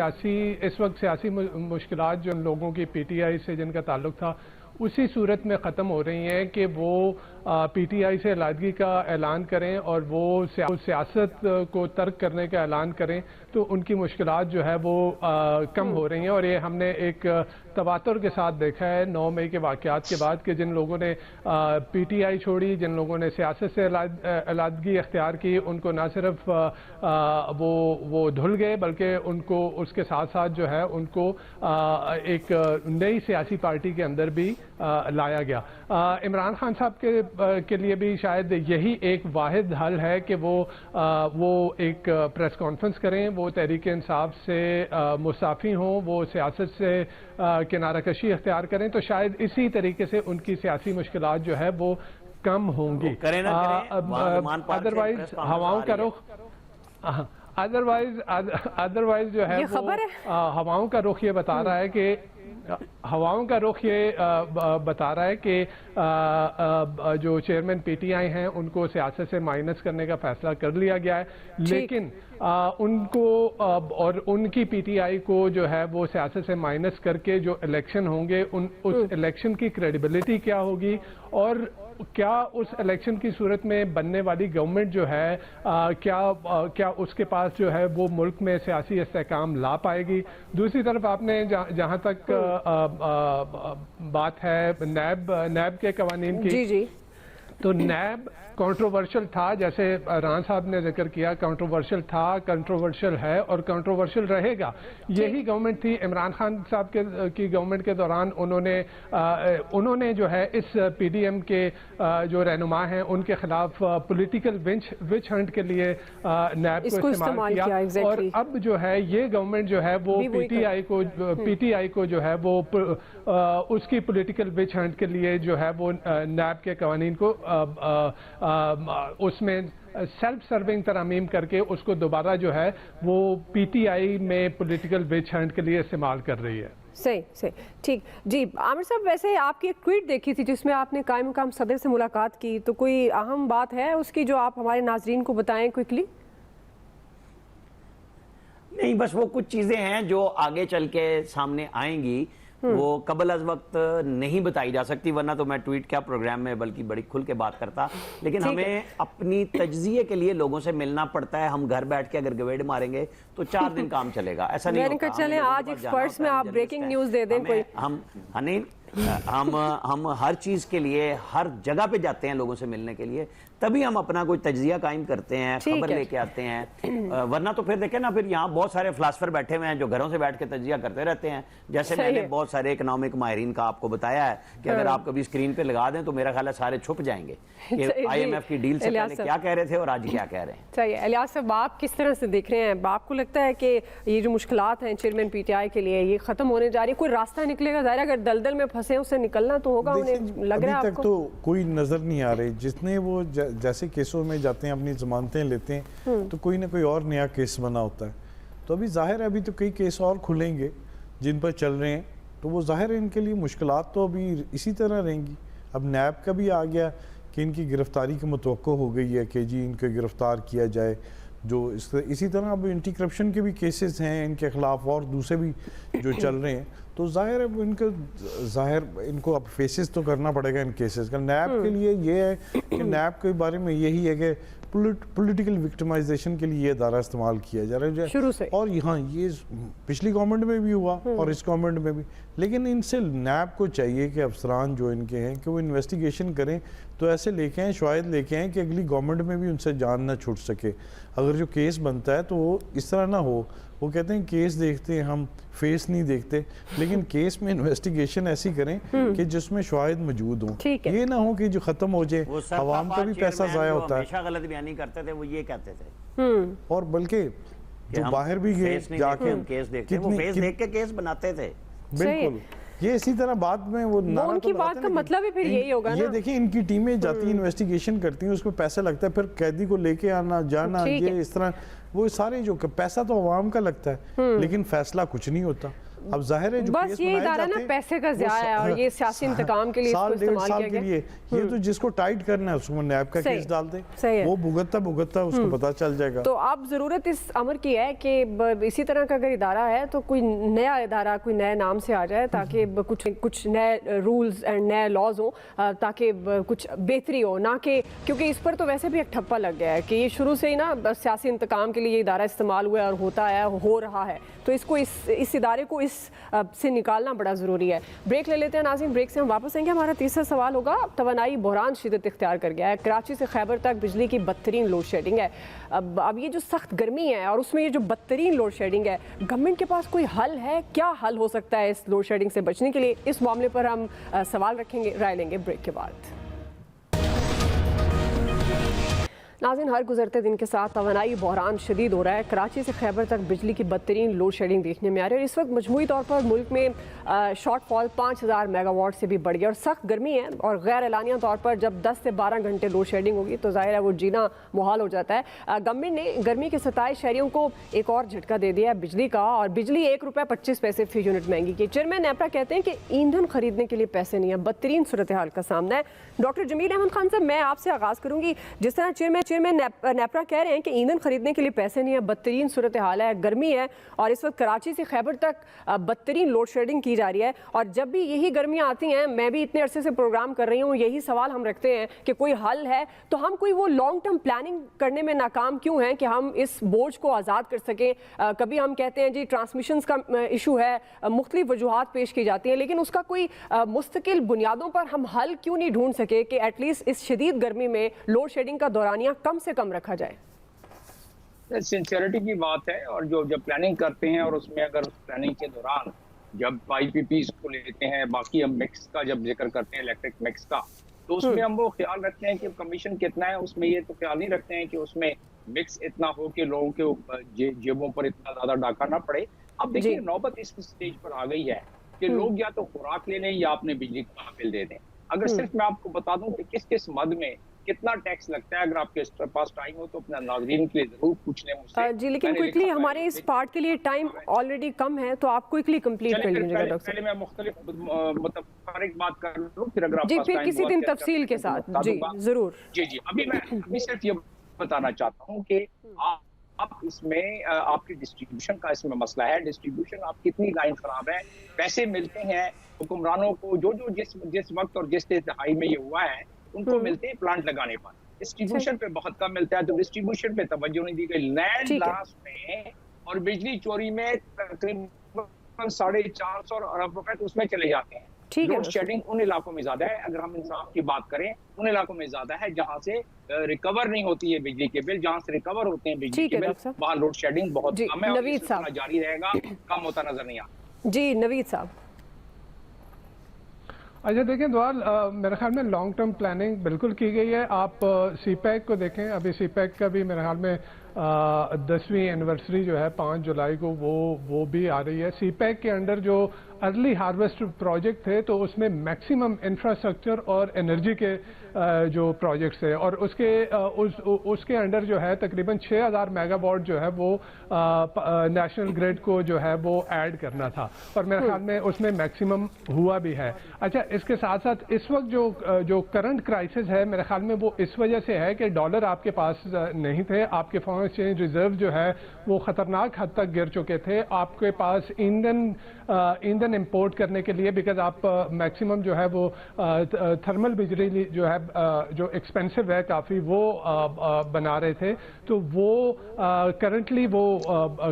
वक्त सियासी मुश्किलात जो उन लोगों की पीटीआई से जिनका ताल्लुक था उसी सूरत में ख़त्म हो रही हैं कि वो पीटीआई से अलहदगी का ऐलान करें और वो सियासत को तर्क करने का ऐलान करें, तो उनकी मुश्किलात जो है वो कम हो रही हैं। और ये हमने एक तवातुर के साथ देखा है 9 मई के वाक़यात के बाद कि जिन लोगों ने पीटीआई छोड़ी, जिन लोगों ने सियासत से अलहदगी अख्तियार की, उनको ना सिर्फ वो धुल गए बल्कि उनको उसके साथ साथ जो है उनको एक नई सियासी पार्टी के अंदर भी लाया गया। इमरान खान साहब के लिए भी शायद यही एक वाहिद हल है कि वो एक प्रेस कॉन्फ्रेंस करें, वो तहरीक इंसाफ से मुसाफी हों, वो सियासत से किनारा कशी अख्तियार करें, तो शायद इसी तरीके से उनकी सियासी मुश्किलात जो है वो कम होंगी। अदरवाइज हवाओं का रुख अदरवाइज जो है वो हवाओं का रुख ये बता रहा है कि जो चेयरमैन पीटीआई हैं उनको सियासत से माइनस करने का फैसला कर लिया गया है, लेकिन उनको और उनकी पीटीआई को जो है वो सियासत से माइनस करके जो इलेक्शन होंगे उस इलेक्शन की क्रेडिबिलिटी क्या होगी और क्या उस इलेक्शन की सूरत में बनने वाली गवर्नमेंट जो है क्या उसके पास जो है वो मुल्क में सियासी इस्तेहकाम ला पाएगी। दूसरी तरफ आपने जहाँ तक बात है नैब के कवानीन की, जी। तो नैब कंट्रोवर्शियल था, जैसे राना साहब ने जिक्र किया, कंट्रोवर्शियल था, कंट्रोवर्शियल है और कंट्रोवर्शियल रहेगा। यही गवर्नमेंट थी इमरान खान साहब की गवर्नमेंट के दौरान उन्होंने जो है इस पीडीएम के जो रहनुमा हैं उनके खिलाफ पॉलिटिकल विच हंट के लिए नैब को इस्तेमाल किया। और अब जो है ये गवर्नमेंट जो है वो पीटीआई को जो है वो उसकी पॉलिटिकल विच हंट के लिए जो है वो नैब के कवानीन को उसमें सेल्फ सर्विंग तरमीम करके उसको दोबारा जो है वो पीटीआई में पॉलिटिकल विच हंट के लिए इस्तेमाल कर रही है। सही सही, ठीक जी। आमिर साहब, वैसे आपकी एक ट्वीट देखी थी जिसमें आपने कायम मकाम सदर से मुलाकात की, तो कोई अहम बात है उसकी जो आप हमारे नाजरीन को बताएं क्विकली? नहीं, बस वो कुछ चीजें हैं जो आगे चल के सामने आएंगी, वो कबल अज वक्त नहीं बताई जा सकती, वरना तो मैं ट्वीट क्या प्रोग्राम में बल्कि बड़ी खुल के बात करता। लेकिन हमें अपनी तज्जिए के लिए लोगों से मिलना पड़ता है। हम घर बैठ के अगर गवेड़ मारेंगे तो 4 दिन काम चलेगा, ऐसा नहीं होता। चलें आज एक्सपर्ट्स में आप ब्रेकिंग न्यूज दे दें कोई। हम हर चीज के लिए हर जगह पे जाते हैं लोगों से मिलने के लिए, तभी हम अपना कोई तज्जिया कायम करते हैं, खबर लेके आते हैं। वरना तो फिर देखें ना, फिर यहाँ बहुत सारे फिलासफर बैठे हुए हैं जो घरों से बैठ के तज्जिया करते रहते हैं। जैसे मैंने बहुत सारे इकोनॉमिक माहिरीन का आपको बताया है कि अगर आप कभी स्क्रीन पे लगा दें तो मेरा ख्याल है सारे छुप जाएंगे कि IMF की डील से पहले क्या कह रहे थे और आज क्या कह रहे हैं। सही है। इलियास साहब, आप किस तरह से देख रहे हैं? आपको लगता है कि ये जो मुश्किलात हैं चेयरमैन PTI के लिए ये खत्म होने जा रही है? कोई रास्ता निकलेगा? ज़ाहिर अगर दलदल में फंसे उससे निकलना तो होगा, उन्हें लग रहा है आपको? तो कोई नजर नहीं आ रही। जितने वो जैसे केसों में जाते हैं, अपनी जमानतें लेते हैं, तो कोई ना कोई और नया केस बना होता है। तो अभी जाहिर है अभी तो कई केस और खुलेंगे जिन पर चल रहे हैं, तो वो जाहिर है इनके लिए मुश्किलात तो अभी इसी तरह रहेंगी। अब नैब का भी आ गया कि इनकी गिरफ्तारी की मुतवक्को हो गई है कि जी इनको गिरफ्तार किया जाए। जो इसी तरह अब एंटी करप्शन के भी केसेस हैं इनके खिलाफ और दूसरे भी जो चल रहे हैं, तो जाहिर है इनको अब फेसेस तो करना पड़ेगा इन केसेस का। नैब के लिए ये है कि नैब के बारे में यही है कि पॉलिटिकल विक्टिमाइजेशन के लिए ये अदारा इस्तेमाल किया जा रहा है शुरू से। और यहाँ ये पिछली गवर्नमेंट में भी हुआ और इस गवर्नमेंट में भी। लेकिन इनसे नैब को चाहिए कि अफसरान जो इनके हैं कि वो इन्वेस्टिगेशन करें, तो ऐसे लेके आएँ, शायद लेके आएँ कि अगली गवर्नमेंट में भी उनसे जान ना छूट सके। अगर जो केस बनता है तो वो इस तरह ना हो। वो कहते हैं केस देखते हैं हम, फेस नहीं देखते, लेकिन केस में इन्वेस्टिगेशन ऐसी करें कि जिसमें शायद मौजूद हो। ये ना हो कि जो खत्म हो जाए, अवाम का भी पैसा जाया होता है। हमेशा गलत बयानी करते थे, वो ये कहते थे। और बल्कि जो बाहर भी गए जाके हम केस देखते, वो फेस देख के केस बनाते थे। बिल्कुल, ये इसी तरह बाद में वो उनकी बात का मतलब ही फिर यही होगा ना। ये देखिए इनकी टीमें जाती हैं, इन्वेस्टिगेशन करती हैं, उसमें पैसा लगता है, फिर कैदी को लेके आना जाना, ये इस तरह वो सारे जो पैसा तो अवाम का लगता है, लेकिन फैसला कुछ नहीं होता। अब जाहिर है जो बस ये इदारा ना पैसे का ज़ाया है और ये सियासी इंतकाम के लिए इसको इस्तेमाल किया गया। ये तो जिसको टाइट करना है उसको नैब का केस डाल दे, वो भुगतता उसको पता चल जाएगा। तो अब जरूरत इस अमर की है कि इसी तरह का अगर इदारा है तो कोई नया इदारा कोई नए नाम से आ जाए, ताकि कुछ नए रूल्स एंड नए लॉज हो, ताकि कुछ बेहतरी हो। ना कि क्योंकि इस पर तो वैसे भी एक ठप्पा लग गया है कि ये शुरू से ही ना सियासी इंतकाम के लिए ये इदारा इस्तेमाल हुआ है और होता है, हो रहा है। तो इसको इस इदारे को से निकालना बड़ा ज़रूरी है। ब्रेक ले लेते हैं नाज़रीन, ब्रेक से हम वापस आएंगे। हमारा तीसरा सवाल होगा, तवानाई बहरान शिद्दत इख्तियार कर गया है। कराची से खैबर तक बिजली की बदतरीन लोड शेडिंग है। अब ये जो सख्त गर्मी है और उसमें ये जो बदतरीन लोड शेडिंग है, गवर्नमेंट के पास कोई हल है? क्या हल हो सकता है इस लोड शेडिंग से बचने के लिए? इस मामले पर हम सवाल रखेंगे, राय लेंगे ब्रेक के बाद। नाज़रीन, हर गुजरते दिन के साथ तवानाई बहरान शदीद हो रहा है। कराची से खैबर तक बिजली की बदतरीन लोड शेडिंग देखने में आ रही है और इस वक्त मजमूई तौर पर मुल्क में शॉर्टफॉल 5000 मेगावाट से भी बढ़ गया और सख्त गर्मी है। और गैर एलानिया तौर पर जब 10 से 12 घंटे लोड शेडिंग होगी तो जाहिर है वो जीना मुहाल हो जाता है। गवर्नमेंट ने गर्मी के 27 शहरियों को एक और झटका दे दिया है बिजली का, और बिजली ₹1.25 फी यूनिट महंगी की। चेयरमैन नेपरा कहते हैं कि ईंधन खरीदने के लिए पैसे नहीं है। बदतरीन सूरत हाल का सामना है। डॉक्टर जमील अहमद खान साहब, मैं आपसे आगाज़ करूँगी। जिस तरह चेयरमैन नेपरा कह रहे हैं कि ईंधन खरीदने के लिए पैसे नहीं है, बदतरीन सूरत हाल है, गर्मी है और इस वक्त कराची से खैबर तक बदतरीन लोड शेडिंग की जा रही है। और जब भी यही गर्मियाँ आती हैं, मैं भी इतने अरसे से प्रोग्राम कर रही हूँ, यही सवाल हम रखते हैं कि कोई हल है तो हम कोई वो लॉन्ग टर्म प्लानिंग करने में नाकाम क्यों हैं कि हम इस बोझ को आज़ाद कर सकें। कभी हम कहते हैं जी ट्रांसमिशन का इशू है, मुख्तलिफ वजूहात पेश की जाती हैं, लेकिन उसका कोई मुस्तकिल बुनियादों पर हम हल क्यों नहीं ढूंढ सके कि एटलीस्ट इस शदीद गर्मी में लोड शेडिंग का दौरानिया कम से कम रखा जाए। सिंसियरिटी की बात है, और जो जब प्लानिंग करते हैं और उसमें अगर उस प्लानिंग के दौरान जब IPPs को लेते हैं, बाकी हम मिक्स का जब जिक्र करते हैं, इलेक्ट्रिक मिक्स का, तो उसमें हम वो ख्याल रखते हैं कि कमीशन कितना है, उसमें ये तो ख्याल नहीं रखते हैं कि उसमें मिक्स इतना हो कि लोगों के जेबों पर इतना ज्यादा डाका ना पड़े। अब देखिए नौबत इस स्टेज पर आ गई है कि लोग या तो खुराक ले लें या अपने बिजली का बिल दे दें। अगर सिर्फ मैं आपको बता दूं कि किस किस मद में कितना टैक्स लगता है? अगर आपके पास टाइम हो तो अपना नाज़रीन के लिए जरूर पूछ लें मुझसे। जी, लेकिन क्विकली हमारे इस पार्ट के लिए टाइम ऑलरेडी कम है, तो आप क्विकली कंप्लीट कर लीजिएगा डॉक्टर साहब। पहले मैं मुख्तलिफ मतलब हर एक बात कर लूं, फिर अगर जी, फिर किसी दिन तफसील के साथ जी जरूर। जी अभी मैं सिर्फ ये बताना चाहता हूँ कि आप इसमें आपकी डिस्ट्रीब्यूशन का इसमें मसला है। डिस्ट्रीब्यूशन आप कितनी लाइन खराब है, पैसे मिलते हैं हुक्मरानों को जो जिस वक्त और जिस दहाई में ये हुआ है उनको मिलते हैं प्लांट लगाने पर, डिस्ट्रीब्यूशन पे बहुत कम मिलता है। तो डिस्ट्रीब्यूशन पे तवज्जो नहीं दी गई। लैंड लॉस में और बिजली चोरी में तकरीबन 450 अरब रुपए तो उसमें चले जाते हैं। लोड शेडिंग उन इलाकों में ज्यादा है, अगर हम इंसाफ की बात करें उन इलाकों में ज्यादा है जहां से रिकवर नहीं होती है बिजली के बिल। जहां से रिकवर होते हैं बिजली के बिल वहां लोड शेडिंग बहुत कम है और नवीद साहब जारी रहेगा, कम होता नजर नहीं आता। जी नवीद साहब। अच्छा देखें दुआल, मेरे ख्याल में लॉन्ग टर्म प्लानिंग बिल्कुल की गई है। आप सीपैक को देखें, अभी सीपैक का भी मेरे ख्याल में 10वीं एनिवर्सरी जो है 5 जुलाई को वो भी आ रही है। सीपैक के अंडर जो अर्ली हार्वेस्ट प्रोजेक्ट थे तो उसमें मैक्सिमम इंफ्रास्ट्रक्चर और एनर्जी के जो प्रोजेक्ट्स है और उसके अंडर जो है तकरीबन 6000 मेगावाट जो है वो नेशनल ग्रिड को जो है वो ऐड करना था और मेरे ख्याल में उसमें मैक्सिमम हुआ भी है। अच्छा, इसके साथ साथ इस वक्त जो करंट क्राइसिस है मेरे ख्याल में वो इस वजह से है कि डॉलर आपके पास नहीं थे, आपके फॉरेन एक्सचेंज रिजर्व जो है वो खतरनाक हद तक गिर चुके थे। आपके पास ईंधन इंपोर्ट करने के लिए बिकॉज आप मैक्सिमम जो है वो थर्मल बिजली जो है जो एक्सपेंसिव है काफ़ी वो बना रहे थे। तो वो करंटली वो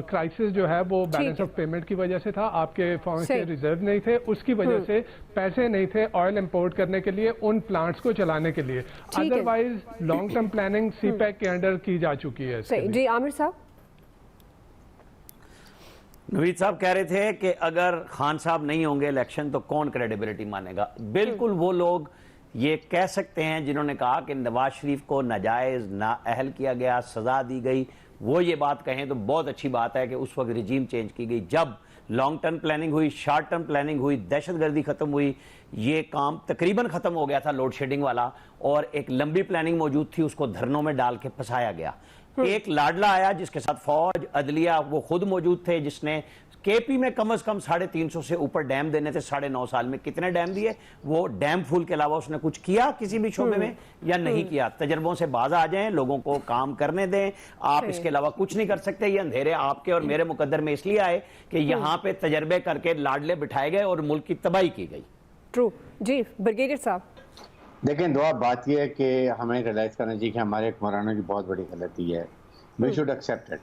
क्राइसिस जो है वो बैलेंस ऑफ पेमेंट की वजह से था, आपके फॉरेन एक्सचेंज रिजर्व नहीं थे, उसकी वजह से पैसे नहीं थे ऑयल इंपोर्ट करने के लिए, उन प्लांट्स को चलाने के लिए। Otherwise long term planning CPEC के अंडर की जा चुकी है। जी आमिर साहब। नवीद साहब कह रहे थे कि अगर खान साहब नहीं होंगे इलेक्शन तो कौन क्रेडिबिलिटी मानेगा। बिल्कुल वो लोग ये कह सकते हैं जिन्होंने कहा कि नवाज शरीफ को नाजायज नाअहल किया गया, सजा दी गई, वो ये बात कहें तो बहुत अच्छी बात है कि उस वक्त रिजीम चेंज की गई। जब लॉन्ग टर्म प्लानिंग हुई, शॉर्ट टर्म प्लानिंग हुई, दहशतगर्दी खत्म हुई, ये काम तकरीबन खत्म हो गया था लोड शेडिंग वाला, और एक लंबी प्लानिंग मौजूद थी, उसको धरनों में डाल के फंसाया गया। एक लाडला आया जिसके साथ फौज अदलिया वो खुद मौजूद थे, जिसने केपी में कम से कम 350 से ऊपर डैम देने थे 9.5 साल में। कितने डैम दिए? वो डैम फूल के अलावा उसने कुछ किया किसी भी शोबे में या नहीं किया? तजर्बों से बाज आ जाएं, लोगों को काम करने दें, आप इसके अलावा कुछ नहीं कर सकते। ये अंधेरे आपके और मेरे मुकद्दर में इसलिए आए कि यहाँ पे तजर्बे करके लाडले बिठाए गए और मुल्क की तबाही की गई। ट्रू। जी ब्रिगेडियर साहब। देखें, दुआ बात यह है कि हमें रियलाइज करना चाहिए कि हमारे हुक्मरानों की बहुत बड़ी गलती है। We should accept it.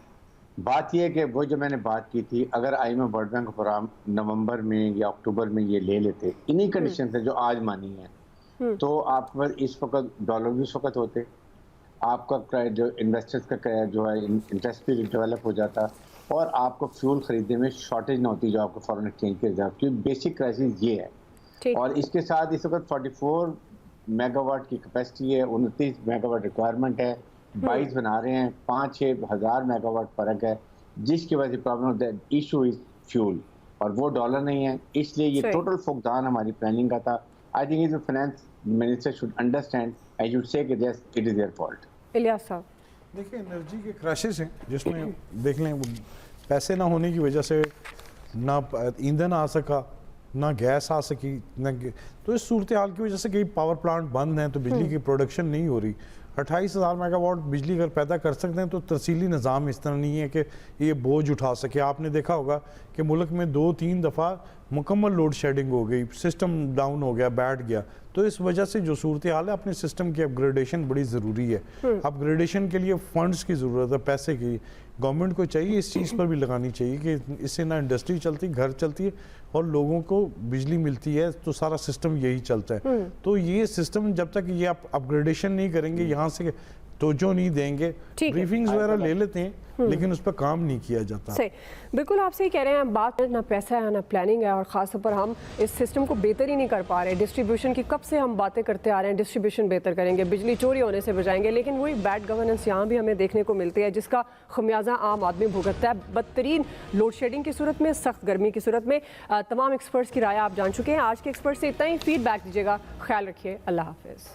बात यह है कि वो जो मैंने बात की थी, अगर IMF वर्ल्ड बैंक प्रोग्राम नवंबर में या अक्टूबर में ये ले लेते इन्हीं कंडीशन से जो आज मानी है, तो आप पर इस वक्त डॉलर भी इस वक्त होते, आपका जो इन्वेस्टर्स का जो है इंटरेस्ट भी डेवलप हो जाता और आपको फ्यूल खरीदने में शॉर्टेज ना होती जो आपको फॉरेन एक्सचेंज के रिजर्व की। बेसिक क्राइसिस ये है। और इसके साथ इस वक्त 44 मेगावाट की कैपेसिटी है, 29 मेगावाट रिक्वायरमेंट है, 22 बना रहे हैं, 5-6 हज़ार मेगावाट फर्क है, जिसकी वजह से प्रॉब्लम इशू इज फ्यूल और वो डॉलर नहीं है। इसलिए ये टोटल फुकदान हमारी प्लानिंग का था। I think is finance minister should understand, I should say it is their fault. Ilyas साहब देखिए, एनर्जी के क्रैशेस हैं जिसमें देख लें पैसे ना होने की वजह से ना ईंधन आ सका, ना गैस आ सकी, तो इस सूरत हाल की वजह से कई पावर प्लांट बंद हैं, तो बिजली की प्रोडक्शन नहीं हो रही। 28,000 मेगावाट बिजली अगर पैदा कर सकते हैं तो तरसीली निज़ाम इस तरह नहीं है कि ये बोझ उठा सके। आपने देखा होगा कि मुल्क में 2-3 दफ़ा मुकम्मल लोड शेडिंग हो गई, सिस्टम डाउन हो गया, बैठ गया। तो इस वजह से जो सूरत हाल है, अपने सिस्टम की अपग्रेडेशन बड़ी ज़रूरी है। अपग्रेडेशन के लिए फंड्स की ज़रूरत है, पैसे की। गवर्नमेंट को चाहिए इस चीज़ पर भी लगानी चाहिए कि इससे ना इंडस्ट्री चलती, घर चलती है और लोगों को बिजली मिलती है, तो सारा सिस्टम यही चलता है। तो ये सिस्टम जब तक ये आप अपग्रेडेशन नहीं करेंगे, यहाँ से तवज्जो नहीं देंगे, ब्रीफिंग्स वगैरह ले लेते हैं लेकिन उस पर काम नहीं किया जाता। सही, बिल्कुल आप सही कह रहे हैं। बात ना पैसा है ना प्लानिंग है, और ख़ासतौर पर हम इस सिस्टम को बेहतर ही नहीं कर पा रहे। डिस्ट्रीब्यूशन की कब से हम बातें करते आ रहे हैं, डिस्ट्रीब्यूशन बेहतर करेंगे, बिजली चोरी होने से बचाएंगे, लेकिन वही बैड गवर्नेंस यहाँ भी हमें देखने को मिलती है, जिसका खमियाजा आम आदमी भुगतता है। बदतरीन लोड शेडिंग की सूरत में, सख्त गर्मी की सूरत में। तमाम एक्सपर्ट्स की राय आप जान चुके हैं। आज के एक्सपर्ट से इतना ही। फीडबैक दीजिएगा। ख्याल रखिए। अल्लाह हाफिज़।